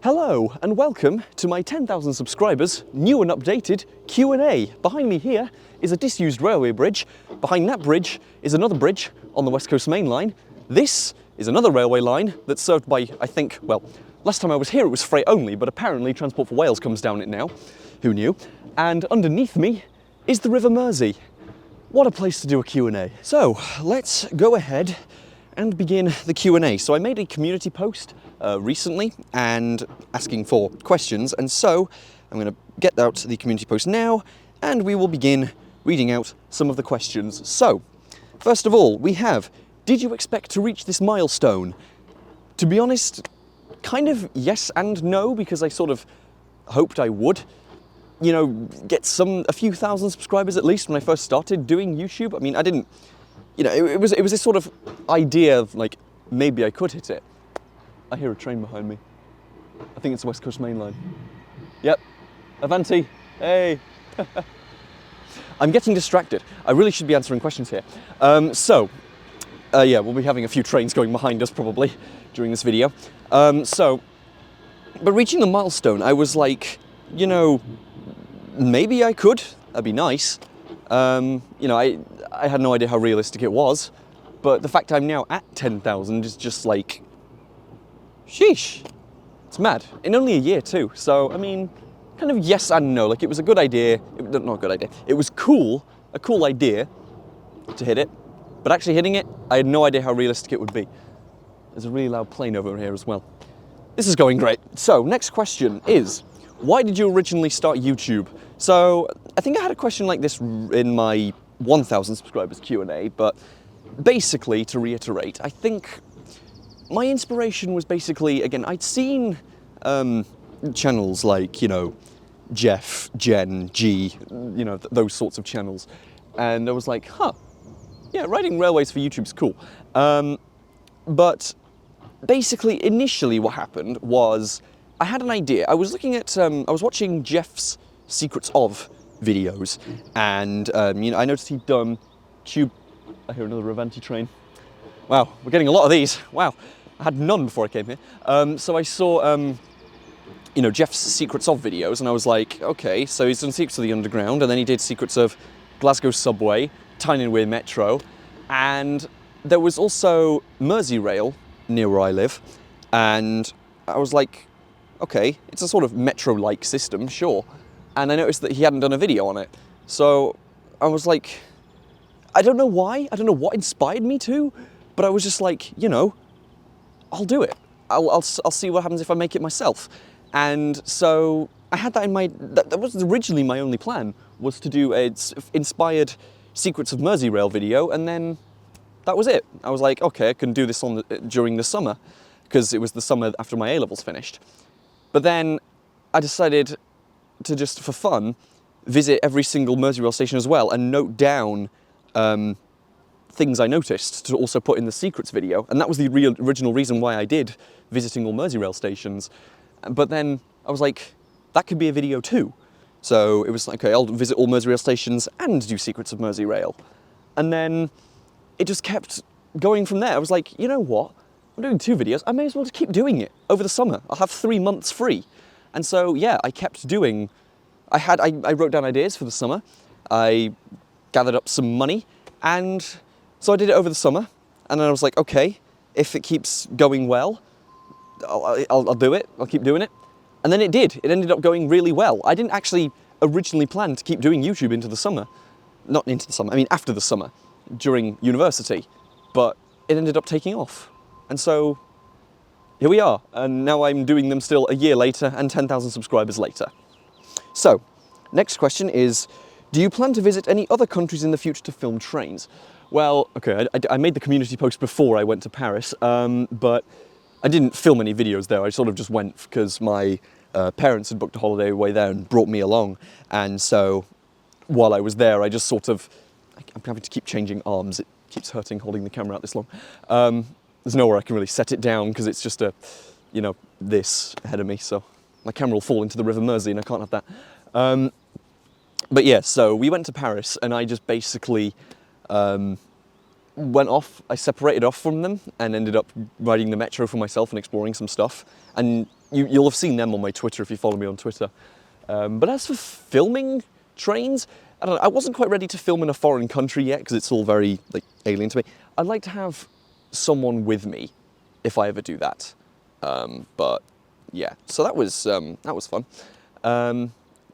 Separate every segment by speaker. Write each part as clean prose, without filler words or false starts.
Speaker 1: Hello and welcome to my 10,000 subscribers new and updated Q&A. Behind me here is a disused railway bridge. Behind that bridge is another bridge on the West Coast Main Line. This is another railway line that's served by, I think, well, last time I was here it was freight only, but apparently Transport for Wales comes down it now. Who knew? And underneath me is the River Mersey. What a place to do a Q&A. So let's go ahead and begin the Q&A. So I made a community post recently and asking for questions, and so I'm going to get out the community post now and we will begin reading out some of the questions. So first of all, we have, did you expect to reach this milestone? To be honest, kind of yes and no, because I sort of hoped I would, you know, get a few thousand subscribers at least when I first started doing YouTube. I mean, I didn't, you know, it was this sort of idea of like, maybe I could hit it. I hear a train behind me. I think it's the West Coast Main Line. Yep, Avanti, hey. I'm getting distracted. I really should be answering questions here. Yeah, we'll be having a few trains going behind us probably during this video. But reaching the milestone, I was like, you know, maybe I could, that'd be nice. You know, I had no idea how realistic it was, but the fact I'm now at 10,000 is just like, sheesh, it's mad. In only a year too, so I mean, kind of yes and no. Like, it was a good idea, not a good idea, it was cool, a cool idea to hit it, but actually hitting it, I had no idea how realistic it would be. There's a really loud plane over here as well. This is going great. So, next question is, why did you originally start YouTube? So, I think I had a question like this in my 1,000 subscribers Q&A, but basically, to reiterate, I think my inspiration was basically, again, I'd seen channels like, you know, Jeff, Jen, G, you know, those sorts of channels, and I was like, huh, yeah, riding railways for YouTube's cool. But basically, initially what happened was, I had an idea. I was looking at, I was watching Jeff's Secrets of videos, and, you know, I noticed he'd done I hear another Avanti train. Wow, we're getting a lot of these. Wow, I had none before I came here. So I saw, you know, Jeff's Secrets of videos, and I was like, okay, so he's done Secrets of the Underground, and then he did Secrets of Glasgow Subway, Tyne-and-Wear Metro, and there was also Merseyrail near where I live, and I was like, okay, it's a sort of metro-like system, sure. And I noticed that he hadn't done a video on it. So I was like, I don't know why, I don't know what inspired me to, but I was just like, you know, I'll do it. I'll see what happens if I make it myself. And so I had that in my, that was originally my only plan, was to do an inspired Secrets of Merseyrail video, and then that was it. I was like, okay, I can do this during the summer, because it was the summer after my A-levels finished. But then I decided to just, for fun, visit every single Merseyrail station as well, and note down things I noticed to also put in the Secrets video, and that was the original reason why I did visiting all Merseyrail stations. But then I was like, that could be a video too. So it was like, okay, I'll visit all Merseyrail stations and do Secrets of Merseyrail. And then it just kept going from there. I was like, you know what? I'm doing 2 videos, I may as well just keep doing it over the summer. I'll have 3 months free. And so, yeah, I kept doing, I wrote down ideas for the summer, I gathered up some money, and so I did it over the summer, and then I was like, okay, if it keeps going well, I'll do it, I'll keep doing it. And then it did, it ended up going really well. I didn't actually originally plan to keep doing YouTube into the summer. Not into the summer, I mean after the summer, during university, but it ended up taking off. And so, here we are, and now I'm doing them still a year later and 10,000 subscribers later. So, next question is, do you plan to visit any other countries in the future to film trains? Well, okay, I made the community post before I went to Paris, but I didn't film any videos there. I sort of just went because my parents had booked a holiday away there and brought me along. And so, while I was there, I just sort of, I'm having to keep changing arms. It keeps hurting holding the camera out this long. There's nowhere I can really set it down because it's just a, you know, this ahead of me, so my camera will fall into the River Mersey and I can't have that. But yeah, so we went to Paris and I just basically went off, I separated off from them and ended up riding the metro for myself and exploring some stuff. And you'll have seen them on my Twitter if you follow me on Twitter. But as for filming trains, I don't know, I wasn't quite ready to film in a foreign country yet because it's all very like alien to me. I'd like to have someone with me if I ever do that. But yeah, so that was fun.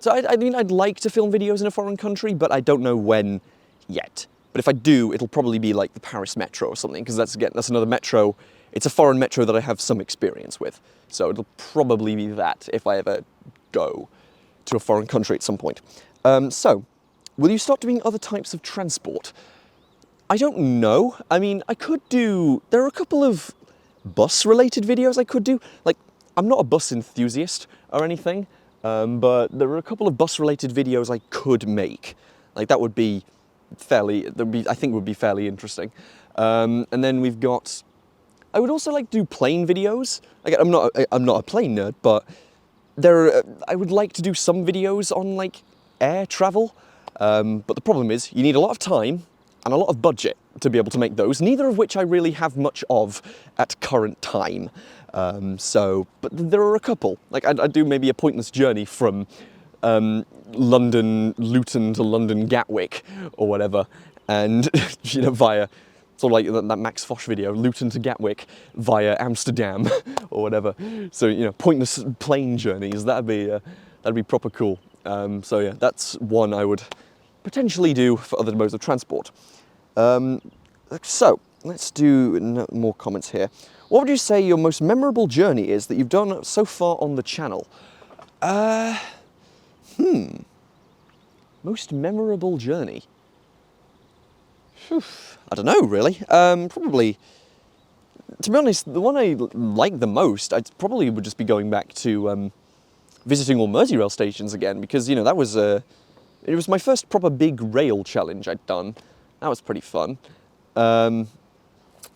Speaker 1: So I mean, I'd like to film videos in a foreign country, but I don't know when yet. But if I do, it'll probably be like the Paris Metro or something, because that's another metro. It's a foreign metro that I have some experience with. So it'll probably be that if I ever go to a foreign country at some point. So, will you start doing other types of transport? I don't know. I mean, there are a couple of bus-related videos I could do. Like, I'm not a bus enthusiast or anything, but there are a couple of bus-related videos I could make. Like, that would be I think would be fairly interesting. And then we've got, I would also like to do plane videos. Again, I'm not a plane nerd, but I would like to do some videos on like air travel. But the problem is you need a lot of time and a lot of budget to be able to make those, neither of which I really have much of at current time. But there are a couple. Like I'd do maybe a pointless journey from London Luton to London Gatwick or whatever, and you know, via sort of like that Max Fosh video, Luton to Gatwick via Amsterdam or whatever. So you know, pointless plane journeys. That'd be proper cool. So yeah, that's one I would potentially do for other modes of transport. So let's do more comments here. What would you say your most memorable journey is that you've done so far on the channel? Most memorable journey? Whew, I don't know, really. Probably, to be honest, the one I like the most, I probably would just be going back to visiting all Merseyrail stations again, because, you know, it was my first proper big rail challenge I'd done. That was pretty fun.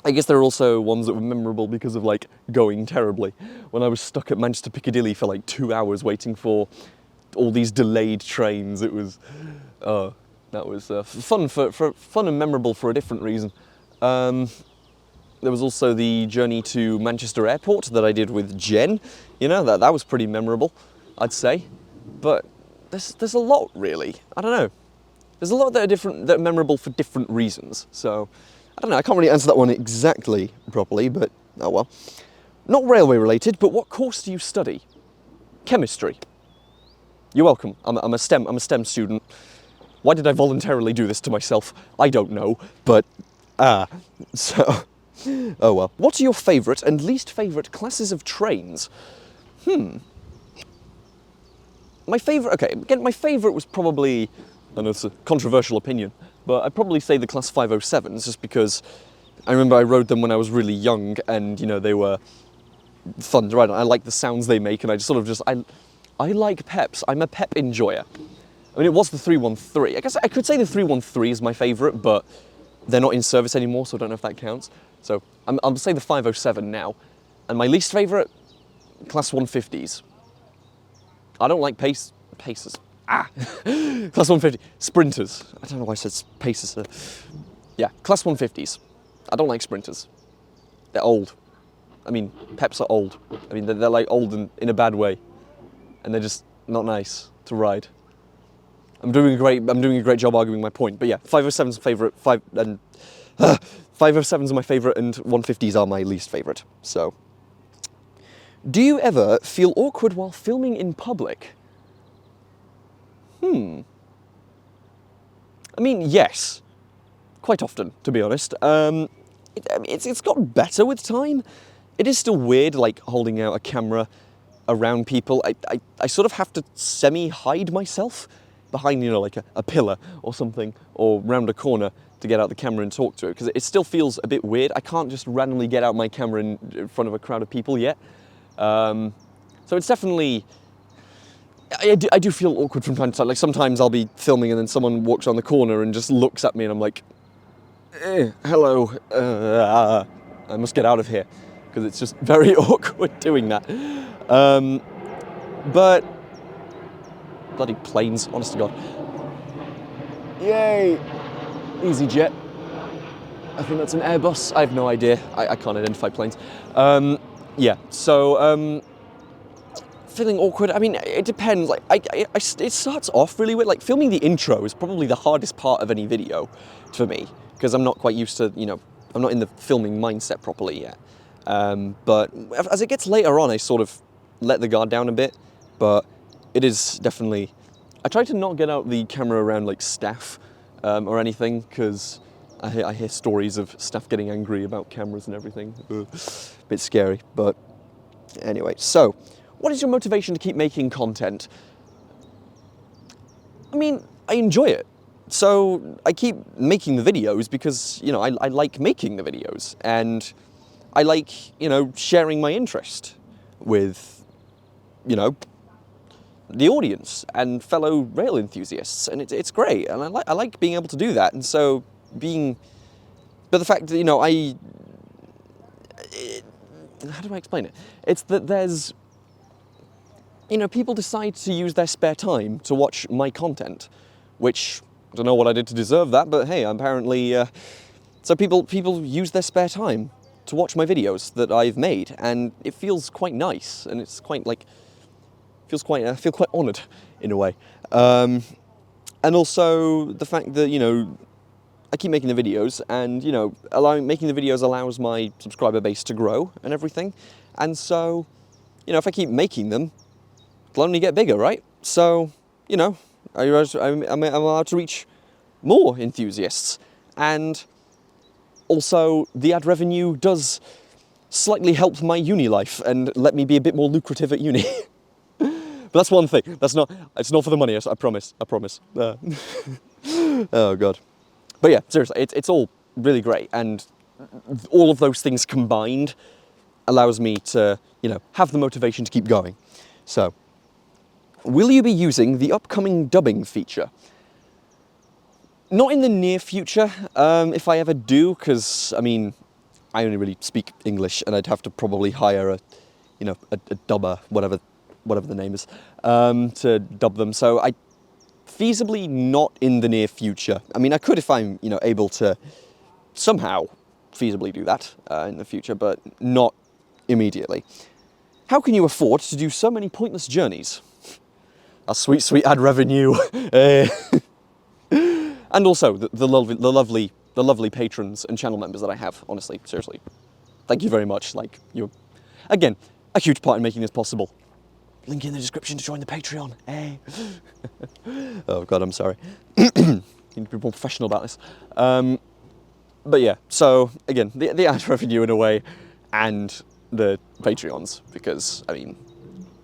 Speaker 1: I guess there are also ones that were memorable because of, like, going terribly. When I was stuck at Manchester Piccadilly for, like, 2 hours waiting for all these delayed trains, it was, that was fun and memorable for a different reason. There was also the journey to Manchester Airport that I did with Jen. You know, that was pretty memorable, I'd say. But there's a lot, really. I don't know. There's a lot that are memorable for different reasons. So I don't know. I can't really answer that one exactly properly, but oh well. Not railway related, but what course do you study? Chemistry. You're welcome. I'm a STEM student. Why did I voluntarily do this to myself? I don't know, but so oh well. What are your favourite and least favourite classes of trains? My favourite, okay, again, my favourite was probably, I know it's a controversial opinion, but I'd probably say the Class 507s, just because I remember I rode them when I was really young, and, you know, they were fun to ride. I like the sounds they make, and I just sort of I like peps. I'm a pep enjoyer. I mean, it was the 313. I guess I could say the 313 is my favourite, but they're not in service anymore, so I don't know if that counts. So I'll say the 507 now. And my least favourite, Class 150s. I don't like pacers. Class 150. Sprinters. I don't know why I said pacers. Yeah, Class 150s. I don't like sprinters. They're old. I mean, peps are old. I mean, they're like old in a bad way. And they're just not nice to ride. I'm doing a great job arguing my point, but yeah, 507's favourite, 507s are my favourite, and 150s are my least favourite. So, do you ever feel awkward while filming in public? I mean, yes, quite often, to be honest. It's gotten better with time. It is still weird, like holding out a camera around people. I sort of have to semi-hide myself behind, you know, like a pillar or something, or round a corner to get out the camera and talk to it, because it still feels a bit weird. I can't just randomly get out my camera in front of a crowd of people yet. So it's definitely, I do feel awkward from time to time. Like sometimes I'll be filming and then someone walks around the corner and just looks at me and I'm like, hello, I must get out of here, because it's just very awkward doing that. But bloody planes, honest to God. Yay! EasyJet. I think that's an Airbus. I have no idea. I can't identify planes. Yeah, so feeling awkward. I mean, it depends. Like, it starts off really weird. Like, filming the intro is probably the hardest part of any video for me, because I'm not quite used to, you know, I'm not in the filming mindset properly yet. But as it gets later on, I sort of let the guard down a bit. But it is definitely. I try to not get out the camera around like staff or anything, because I hear stories of staff getting angry about cameras and everything. Ugh. Bit scary, but anyway. So, what is your motivation to keep making content? I mean, I enjoy it. So, I keep making the videos because, you know, I like making the videos. And I like, you know, sharing my interest with, you know, the audience and fellow rail enthusiasts. And it's great. And I like being able to do that. And so, but the fact that, you know, how do I explain it? It's that there's, you know, people decide to use their spare time to watch my content, which, I don't know what I did to deserve that, but hey, apparently, so people use their spare time to watch my videos that I've made, and it feels quite nice, and it's quite, like, I feel quite honoured, in a way. And also, the fact that, you know, I keep making the videos, and, you know, making the videos allows my subscriber base to grow and everything. And so, you know, if I keep making them, it'll only get bigger, right? So, you know, I'm allowed to reach more enthusiasts. And also, the ad revenue does slightly help my uni life and let me be a bit more lucrative at uni. But that's one thing. It's not for the money, I promise. Oh, God. But yeah, seriously, it's all really great, and all of those things combined allows me to, you know, have the motivation to keep going. So, will you be using the upcoming dubbing feature? Not in the near future, if I ever do, because, I mean, I only really speak English, and I'd have to probably hire a dubber, whatever the name is, to dub them. So feasibly not in the near future. I mean, I could if I'm, you know, able to somehow feasibly do that in the future, but not immediately. How can you afford to do so many pointless journeys? A sweet, sweet ad revenue. And also the lovely patrons and channel members that I have. Honestly, seriously, thank you very much. Like, you're, again, a huge part in making this possible. Link in the description to join the Patreon. Hey. Oh God, I'm sorry. Need to be more professional about this. But yeah, so again, the ad revenue in a way, and the Patreons, because I mean,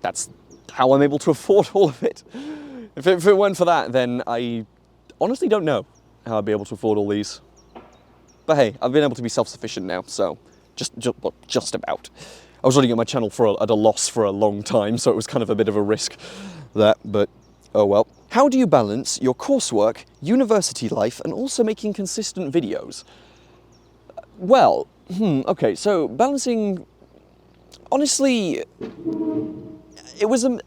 Speaker 1: that's how I'm able to afford all of it. If it weren't for that, then I honestly don't know how I'd be able to afford all these. But hey, I've been able to be self-sufficient now, so just about. I was running at my channel at a loss for a long time, so it was kind of a bit of a risk, but oh well. How do you balance your coursework, university life, and also making consistent videos? Well, okay, so balancing, honestly,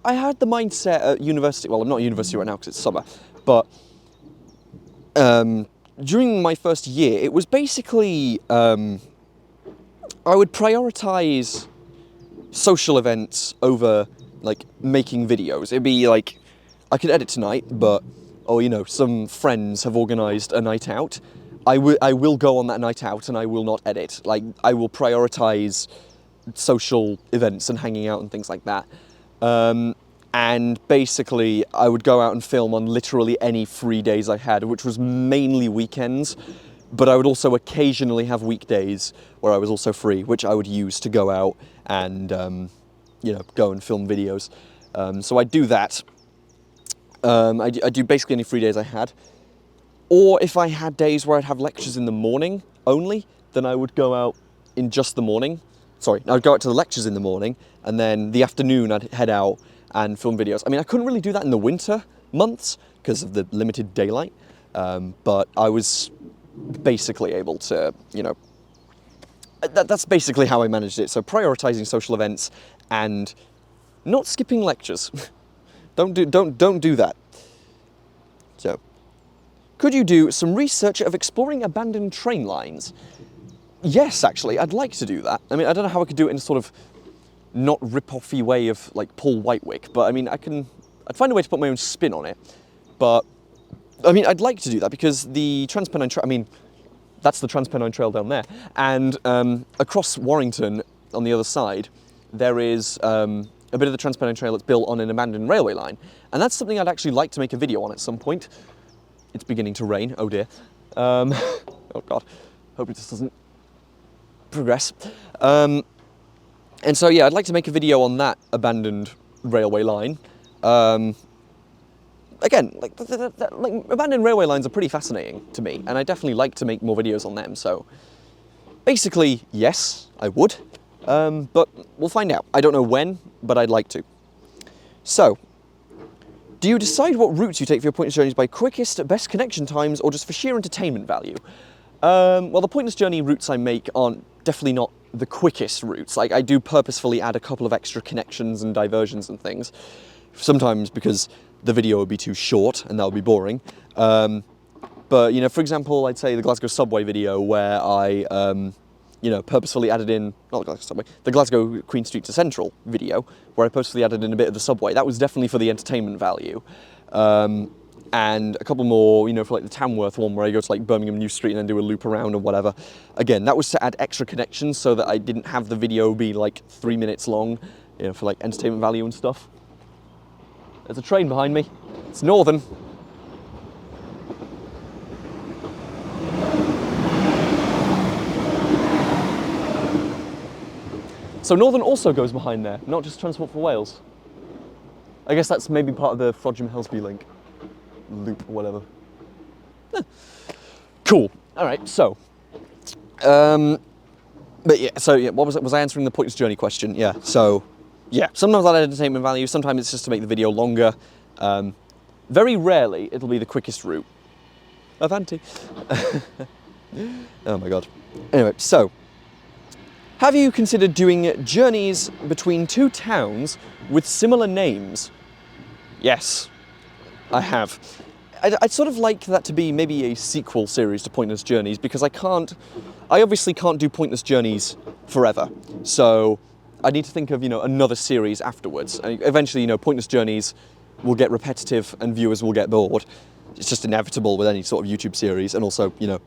Speaker 1: I had the mindset at university, well, I'm not at university right now because it's summer, but during my first year, it was basically, I would prioritize social events over, like, making videos. It'd be like, I could edit tonight, but, oh, you know, some friends have organised a night out. I will go on that night out and I will not edit. Like, I will prioritise social events and hanging out and things like that. And basically, I would go out and film on literally any free days I had, which was mainly weekends. But I would also occasionally have weekdays where I was also free, which I would use to go out and, you know, go and film videos. So I do that. I do basically any free days I had. Or if I had days where I'd have lectures in the morning only, then I would go out in just the morning. Sorry, I'd go out to the lectures in the morning, and then the afternoon I'd head out and film videos. I mean, I couldn't really do that in the winter months because of the limited daylight, but I was basically able to, you know, that's basically how I managed it. So prioritizing social events and not skipping lectures. Don't do that. So, could you do some research of exploring abandoned train lines? Yes, actually, I'd like to do that. I mean, I don't know how I could do it in a sort of not rip-offy way of like Paul Whitewick, but I mean, I'd find a way to put my own spin on it. But I mean, I'd like to do that because the Transpennine Trail, I mean, that's the Transpennine Trail down there, and across Warrington on the other side, there is a bit of the Transpennine Trail that's built on an abandoned railway line, and that's something I'd actually like to make a video on at some point. It's beginning to rain, oh dear. Oh God, hope it just doesn't progress. And so yeah, I'd like to make a video on that abandoned railway line. Again, like abandoned railway lines are pretty fascinating to me, and I definitely like to make more videos on them. So basically, yes, I would, but we'll find out. I don't know when, but I'd like to. So, do you decide what routes you take for your pointless journeys by quickest, best connection times, or just for sheer entertainment value? Well, the pointless journey routes I make aren't definitely not the quickest routes. Like, I do purposefully add a couple of extra connections and diversions and things, sometimes because the video would be too short and that would be boring. But, you know, for example, I'd say the Glasgow subway video where I, you know, purposefully added in, not the Glasgow subway, the Glasgow Queen Street to Central video, where I purposefully added in a bit of the subway. That was definitely for the entertainment value. And a couple more, you know, for like the Tamworth one where I go to like Birmingham New Street and then do a loop around or whatever. Again, that was to add extra connections so that I didn't have the video be like 3 minutes long, you know, for like entertainment value and stuff. There's a train behind me. It's Northern. So Northern also goes behind there, not just Transport for Wales. I guess that's maybe part of the Frodsham-Helsby link. Loop or whatever. Cool. All right, so. But yeah, so yeah, what was it? Was I answering the pointless journey question? Yeah, so. Yeah, sometimes I'll add entertainment value, sometimes it's just to make the video longer. Very rarely it'll be the quickest route. Avanti. Oh my God. Anyway, so. Have you considered doing journeys between two towns with similar names? Yes, I have. I'd sort of like that to be maybe a sequel series to Pointless Journeys, because I obviously can't do Pointless Journeys forever. So I need to think of, you know, another series afterwards. Eventually, you know, Pointless Journeys will get repetitive and viewers will get bored. It's just inevitable with any sort of YouTube series, and also, you know,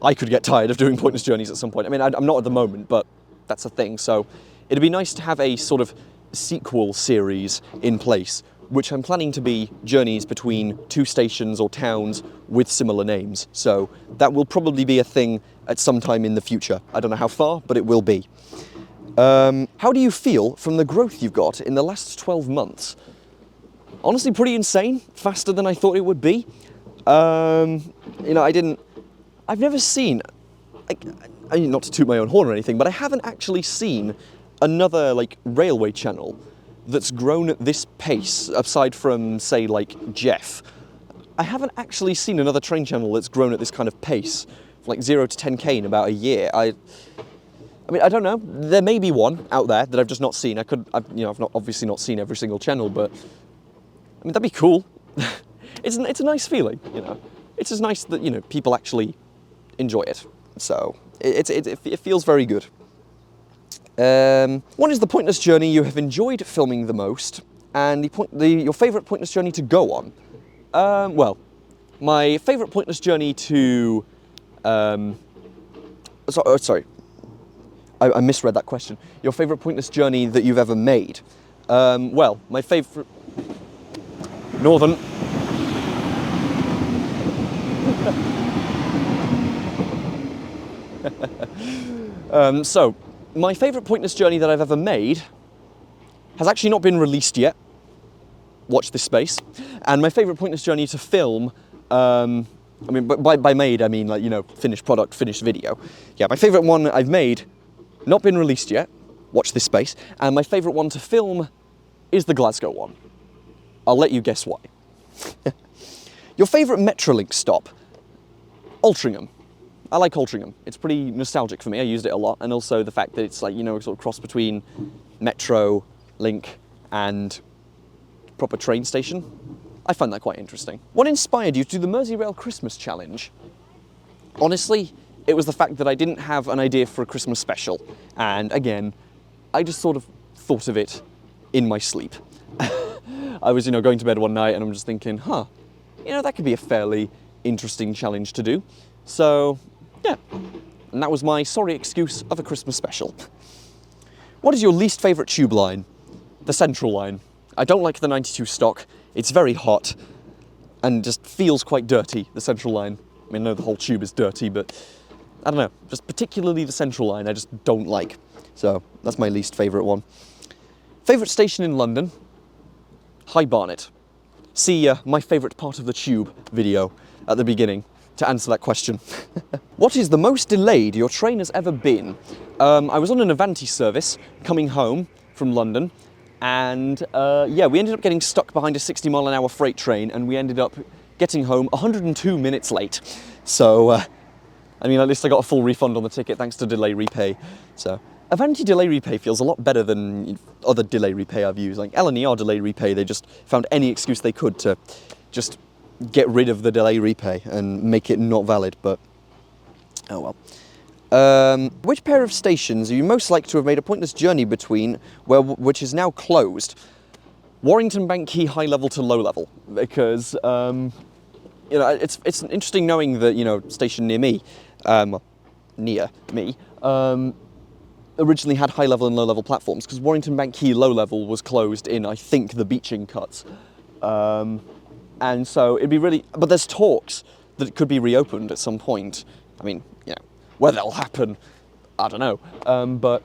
Speaker 1: I could get tired of doing Pointless Journeys at some point. I mean, I'm not at the moment, but that's a thing. So it'd be nice to have a sort of sequel series in place, which I'm planning to be journeys between two stations or towns with similar names. So that will probably be a thing at some time in the future. I don't know how far, but it will be. How do you feel from the growth you've got in the last 12 months? Honestly, pretty insane, faster than I thought it would be. You know, I've never seen, I mean, not to toot my own horn or anything, but I haven't actually seen another, like, railway channel that's grown at this pace, aside from, say, like, Jeff. I haven't actually seen another train channel that's grown at this kind of pace, like 0 to 10k in about a year. I mean, I don't know. There may be one out there that I've just not seen. I've obviously not seen every single channel, but I mean, that'd be cool. It's a nice feeling, you know. It's just nice that, you know, people actually enjoy it. So it feels very good. What is the pointless journey you have enjoyed filming the most, and your favourite pointless journey to go on? Well, my favourite pointless journey to... sorry, I misread that question. Your favourite pointless journey that you've ever made? Well, my favourite... Northern. So, my favourite pointless journey that I've ever made has actually not been released yet. Watch this space. And my favourite pointless journey to film, I mean, by made, I mean, like, you know, finished product, finished video. Yeah, my favourite one I've made, not been released yet. Watch this space. And my favourite one to film is the Glasgow one. I'll let you guess why. Your favourite Metrolink stop? Altrincham. I like Altrincham. It's pretty nostalgic for me. I used it a lot. And also the fact that it's like, you know, sort of cross between Metro, Link, and proper train station. I find that quite interesting. What inspired you to do the Merseyrail Christmas Challenge? Honestly, it was the fact that I didn't have an idea for a Christmas special. And again, I just sort of thought of it in my sleep. I was, going to bed one night and I'm just thinking, that could be a fairly interesting challenge to do. So, yeah. And that was my sorry excuse of a Christmas special. What is your least favourite tube line? The Central line. I don't like the 92 stock. It's very hot and just feels quite dirty, the Central line. I mean, I know the whole tube is dirty, but I don't know. Just particularly the Central line I just don't like. So that's my least favourite one. Favourite station in London? High Barnet. See my favourite part of the tube video at the beginning to answer that question. What is the most delayed your train has ever been? I was on an Avanti service coming home from London, and yeah, we ended up getting stuck behind a 60-mile-an-hour freight train, and we ended up getting home 102 minutes late. So, I mean, at least I got a full refund on the ticket thanks to delay repay. So, Avanti delay repay feels a lot better than other delay repay I've used. Like LNER delay repay, they just found any excuse they could to just get rid of the delay repay and make it not valid, but oh well. Which pair of stations are you most likely to have made a pointless journey between, which is now closed? Warrington Bank Quay high level to low level, because it's interesting knowing that station near me, originally had high level and low level platforms, because Warrington Bank Quay low level was closed in, I think, the Beeching cuts. And so it'd be really, but there's talks that it could be reopened at some point. I mean, whether that'll happen, I don't know. But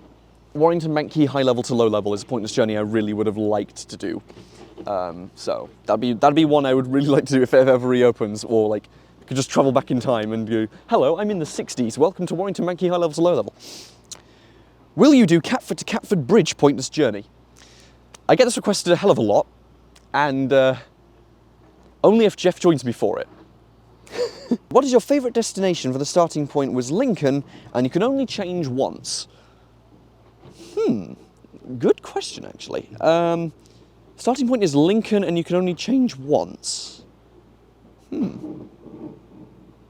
Speaker 1: Warrington Bank Quay high level to low level is a pointless journey I really would have liked to do. So that'd be one I would really like to do if it ever reopens, or like I could just travel back in time and go, hello, I'm in the 60s, welcome to Warrington Bank Quay high level to low level. Will you do Catford to Catford Bridge pointless journey? I get this requested a hell of a lot, and only if Jeff joins me for it. What is your favourite destination for the starting point was Lincoln, and you can only change once? Good question, actually. Starting point is Lincoln, and you can only change once.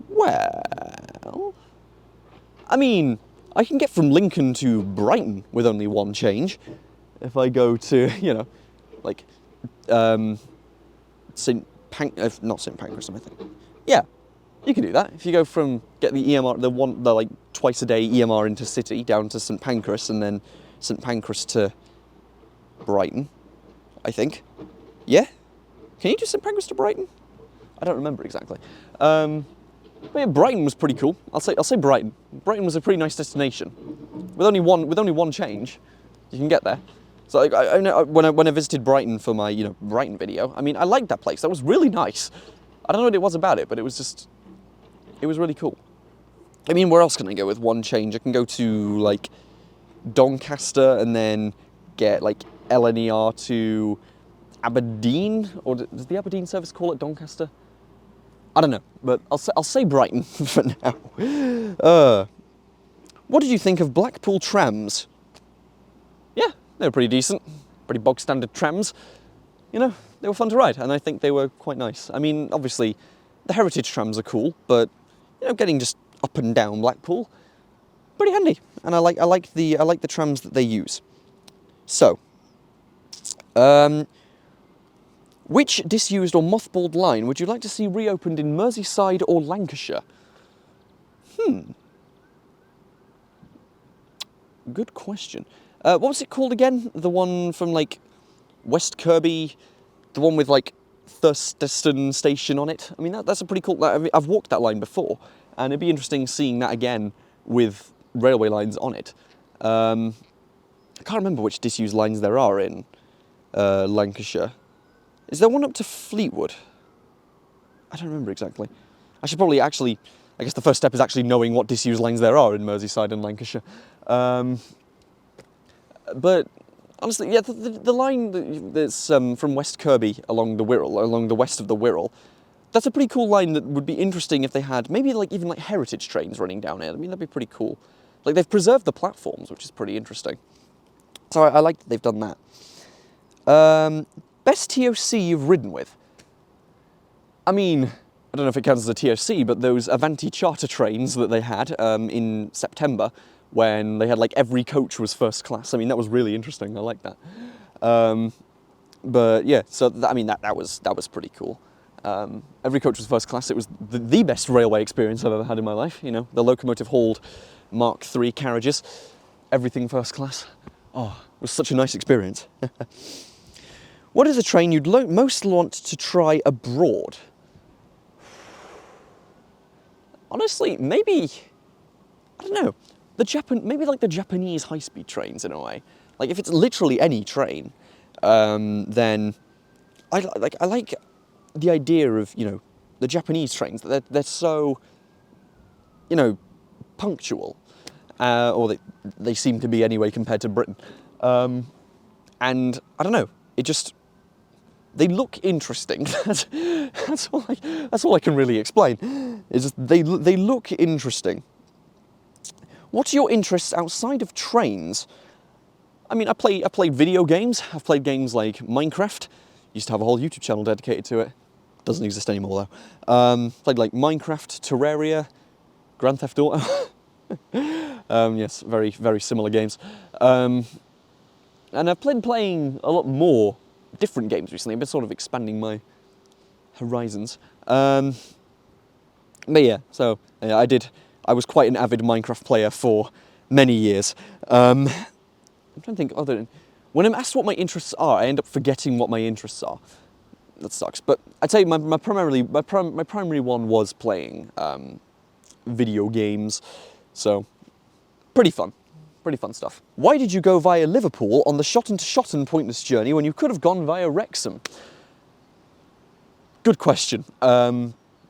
Speaker 1: Well, I mean, I can get from Lincoln to Brighton with only one change. If I go to, like, not St Pancras, I think. Yeah, you can do that. If you go from, get the EMR, the like twice a day EMR into City down to St Pancras, and then St Pancras to Brighton, I think. Yeah? Can you do St Pancras to Brighton? I don't remember exactly. But yeah, Brighton was pretty cool. I'll say Brighton. Brighton was a pretty nice destination. With only one change, you can get there. So I know when I visited Brighton for my Brighton video, I mean, I liked that place. That was really nice. I don't know what it was about it, but it was really cool. I mean, where else can I go with one change? I can go to like Doncaster and then get like LNER to Aberdeen, or does the Aberdeen service call it Doncaster? I don't know, but I'll say Brighton for now. What did you think of Blackpool trams? Yeah, they were pretty decent, pretty bog standard trams. They were fun to ride, and I think they were quite nice. I mean, obviously, the heritage trams are cool, but getting just up and down Blackpool, pretty handy. And I like the trams that they use. So, which disused or mothballed line would you like to see reopened in Merseyside or Lancashire? Good question. What was it called again? The one from like West Kirby, the one with like Thurston Station on it. I mean, that's a pretty cool. I mean, I've walked that line before, and it'd be interesting seeing that again with railway lines on it. I can't remember which disused lines there are in Lancashire. Is there one up to Fleetwood? I don't remember exactly. I should probably I guess the first step is actually knowing what disused lines there are in Merseyside and Lancashire. But honestly, yeah, the line that's from West Kirby along the Wirral, along the west of the Wirral, that's a pretty cool line that would be interesting if they had maybe even heritage trains running down it. I mean, that'd be pretty cool. Like, they've preserved the platforms, which is pretty interesting. So I like that they've done that. Best TOC you've ridden with? I mean, I don't know if it counts as a TOC, but those Avanti charter trains that they had in September, when they had like every coach was first class. I mean, that was really interesting. I like that. But yeah, so I mean that was pretty cool. Every coach was first class. It was the best railway experience I've ever had in my life. You know, the locomotive hauled Mark III carriages, everything first class. Oh, it was such a nice experience. What is a train you'd most want to try abroad? Honestly, maybe, I don't know, maybe like the Japanese high-speed trains in a way. Like if it's literally any train, then I like the idea of, you know, the Japanese trains. They're so, you know, punctual, or they seem to be anyway compared to Britain. And I don't know, they look interesting. that's all I can really explain. Is just they look interesting. What are your interests outside of trains? I mean, I play video games. I've played games like Minecraft. Used to have a whole YouTube channel dedicated to it. Doesn't exist anymore though. Played like Minecraft, Terraria, Grand Theft Auto. Yes, very, very similar games. And I've been playing a lot more different games recently. I've been sort of expanding my horizons. But yeah, so yeah, I was quite an avid Minecraft player for many years. I'm trying to think when I'm asked what my interests are, I end up forgetting what my interests are. That sucks. But I'd say my primary one was playing video games. So pretty fun stuff. Why did you go via Liverpool on the Shotton to Shotton pointless journey when you could have gone via Wrexham? Good question.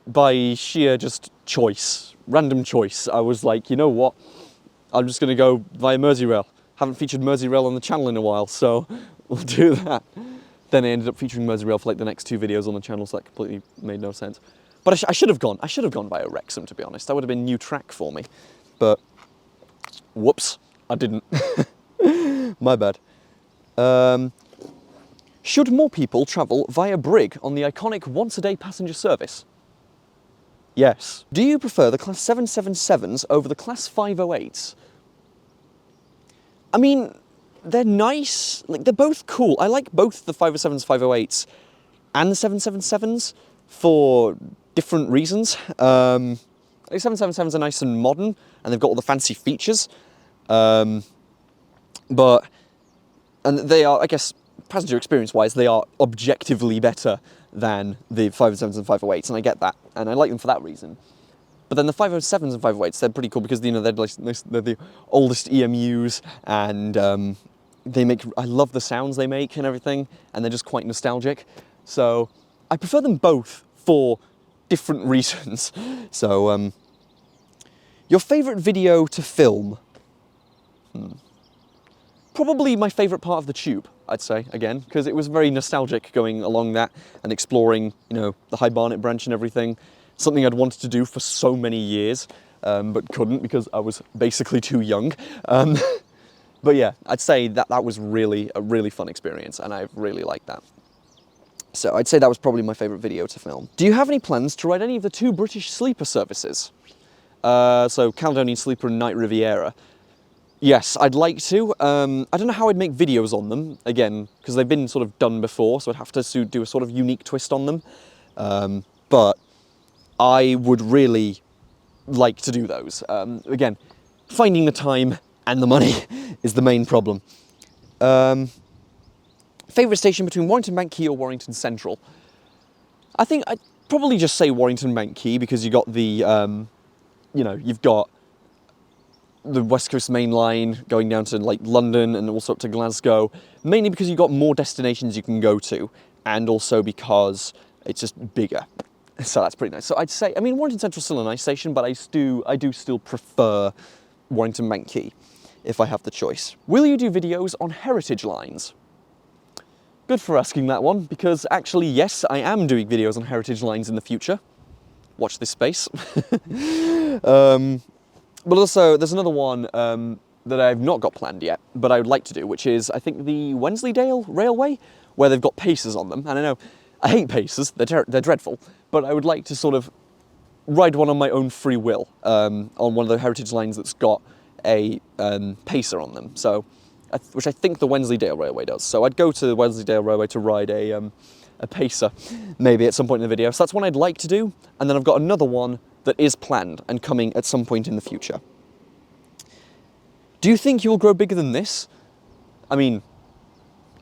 Speaker 1: By sheer just choice, random choice, I was like, you know what? I'm just going to go via Merseyrail. Haven't featured Merseyrail on the channel in a while, so we'll do that. Then I ended up featuring Merseyrail for like the next 2 videos on the channel, so that completely made no sense. But I should have gone via Wrexham, to be honest. That would have been new track for me. But whoops, I didn't. My bad. Should more people travel via Brig on the iconic once-a-day passenger service? Yes. Do you prefer the Class 777s over the Class 508s? I mean, they're nice. Like, they're both cool. I like both the 507s, 508s, and the 777s for different reasons. The 777s are nice and modern, and they've got all the fancy features. And they are, I guess, passenger experience-wise, they are objectively better than the 507s and 508s, and I get that, and I like them for that reason. But then the 507s and 508s, they're pretty cool because, you know, they're the oldest EMUs, and I love the sounds they make and everything, and they're just quite nostalgic. So I prefer them both for different reasons. So, your favourite video to film? Probably my favourite part of the tube, I'd say, again, because it was very nostalgic going along that and exploring, you know, the High Barnet branch and everything. Something I'd wanted to do for so many years, but couldn't because I was basically too young. But yeah, I'd say that was really a really fun experience, and I really liked that. So I'd say that was probably my favourite video to film. Do you have any plans to ride any of the 2 British sleeper services? So Caledonian Sleeper and Night Riviera. Yes, I'd like to. I don't know how I'd make videos on them, again, because they've been sort of done before, so I'd have to do a sort of unique twist on them. But I would really like to do those. Again, finding the time and the money is the main problem. Favourite station between Warrington Bank Quay or Warrington Central? I think I'd probably just say Warrington Bank Quay, because you got the, you know, you've got the West Coast Main Line going down to like London and also up to Glasgow, mainly because you've got more destinations you can go to, and also because it's just bigger. So that's pretty nice. So I'd say, I mean, Warrington Central's still a nice station, but I do still prefer Warrington Bank Quay if I have the choice. Will you do videos on heritage lines? Good for asking that one, because actually, yes, I am doing videos on heritage lines in the future. Watch this space. But also, there's another one that I've not got planned yet, but I would like to do, which is, I think, the Wensleydale Railway, where they've got pacers on them. And I know, I hate pacers, they're dreadful, but I would like to sort of ride one on my own free will, on one of the heritage lines that's got a pacer on them, so, which I think the Wensleydale Railway does. So I'd go to the Wensleydale Railway to ride a pacer, maybe at some point in the video. So that's one I'd like to do, and then I've got another one that is planned and coming at some point in the future. Do you think you'll grow bigger than this? I mean,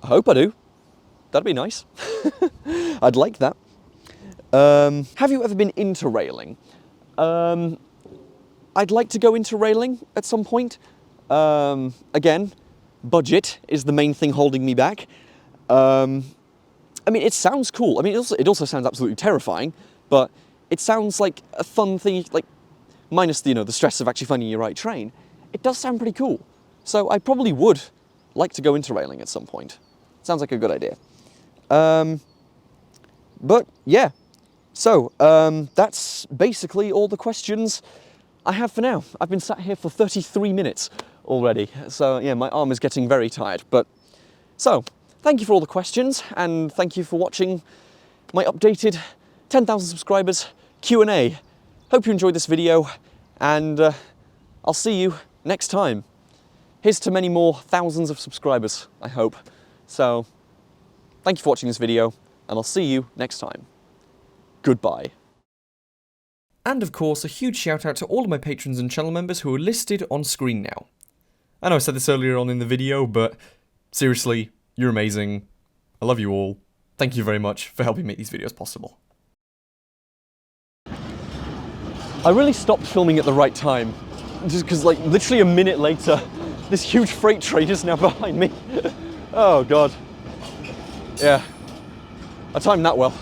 Speaker 1: I hope I do. That'd be nice. I'd like that. Have you ever been into railing? I'd like to go into railing at some point. Again, budget is the main thing holding me back. I mean, it sounds cool. I mean, it also sounds absolutely terrifying, but it sounds like a fun thing, like, minus the, the stress of actually finding your right train. It does sound pretty cool. So I probably would like to go into railing at some point. Sounds like a good idea. But yeah, so that's basically all the questions I have for now. I've been sat here for 33 minutes already, so yeah, my arm is getting very tired. But so, thank you for all the questions, and thank you for watching my updated 10,000 subscribers Q&A. Hope you enjoyed this video, and I'll see you next time. Here's to many more thousands of subscribers, I hope. So, thank you for watching this video, and I'll see you next time. Goodbye. And of course, a huge shout out to all of my patrons and channel members who are listed on screen now. I know I said this earlier on in the video, but seriously, you're amazing. I love you all. Thank you very much for helping make these videos possible. I really stopped filming at the right time, just because, like, literally a minute later, this huge freight train is now behind me. Oh god. Yeah, I timed that well.